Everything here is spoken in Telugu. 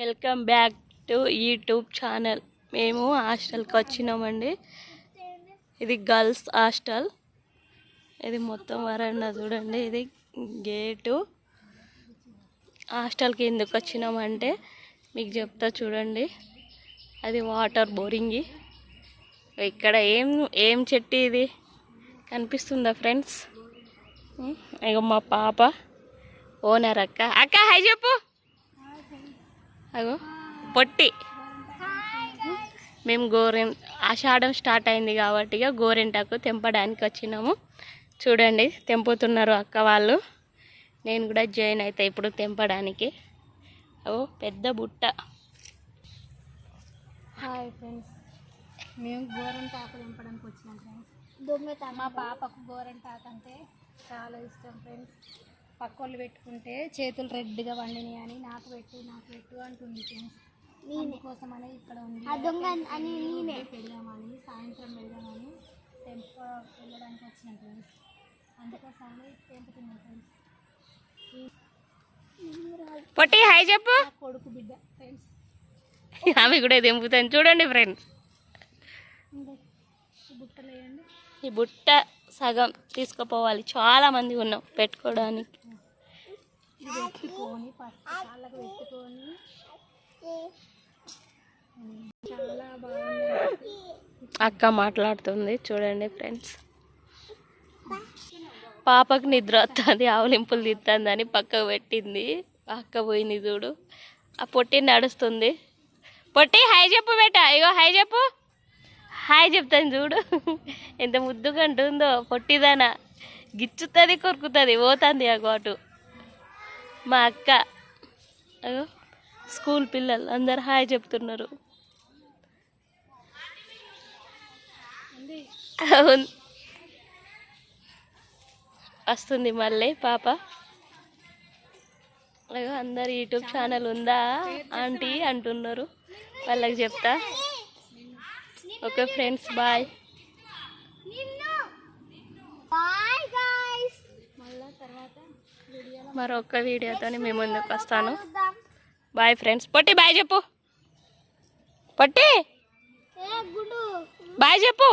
Welcome back to YouTube channel. మేము హాస్టల్కి వచ్చినామండి. ఇది గర్ల్స్ హాస్టల్. ఇది మొత్తం వరండా చూడండి. ఇది గేటు. హాస్టల్కి ఎందుకు వచ్చినామంటే మీకు చెప్తా చూడండి. అది వాటర్ బోరింగ్. ఇక్కడ ఏం చెట్టు ఇది కనిపిస్తుందా ఫ్రెండ్స్? ఇగో మా పాప ఓనర్ అక్క. అక్క హాయ్ చెప్పు. అగో పొట్టి. మేము ఆషాఢం స్టార్ట్ అయింది కాబట్టి ఇక గోరెంటాకు తెంపడానికి వచ్చినాము. చూడండి తెంపుతున్నారు అక్క వాళ్ళు. నేను కూడా జాయిన్ అవుతా ఇప్పుడు తెంపడానికి. అగో పెద్ద బుట్ట. హాయ్ ఫ్రెండ్స్, మేము గోరెంటాకు తెంపడానికి వచ్చినాం ఫ్రెండ్స్. మా పాపకు గోరెంటాకు అంటే చాలా ఇష్టం ఫ్రెండ్స్. పక్కోళ్ళు పెట్టుకుంటే చేతులు రెడ్గా వండినాయి అని నాకు పెట్టు అంటుంది ఫ్రెండ్స్. దీనికోసం అనేది ఇక్కడ ఉంది. పెడదామని సాయంత్రం పెడదామని వెళ్ళడానికి వచ్చినాం ఫ్రెండ్స్. అందుకోసమని తెంపుతున్నాం ఫ్రెండ్స్. పొట్టి హాయ్ చెప్పు. కొడుకు బిడ్డ ఫ్రెండ్స్. ఆమె కూడా తెంపుతాను చూడండి ఫ్రెండ్స్. బుట్టలు వేయండి. ఈ బుట్ట సగం తీసుకుపోవాలి. చాలా మంది ఉన్నాం పెట్టుకోవడానికి. పెట్టుకొని కాళ్ళకు పెట్టుకొని చాలా బాగుంది. అక్క మాట్లాడుతుంది చూడండి ఫ్రెండ్స్. పాపకు నిద్ర వస్తుంది, ఆవులింపులు తిత్తందని పక్కకు పెట్టింది. అక్క పోయింది చూడు. ఆ పొట్టి నడుస్తుంది. పొట్టి హాయ్ చెప్పు బేట. ఇగో హాయ్ చెప్పు. హాయ్ చెప్తాను చూడు. ఎంత ముద్దుగా అంటుందో. పొట్టిదానా గిచ్చుతుంది, కొరుకుతుంది, పోతుంది అగో అటు. మా అక్క అగో స్కూల్ పిల్లలు అందరు హాయ్ చెప్తున్నారు. వస్తుంది మళ్ళీ పాప. అగో అందరు యూట్యూబ్ ఛానల్ ఉందా ఆంటీ అంటున్నారు. వాళ్ళకి చెప్తా. Okay friends bye. మరొక వీడియోతో మేము ముందుకు వస్తాను. Bye friends. పొట్టి బాయ్ చెప్పు. పొట్టి బాయ్ చెప్పు.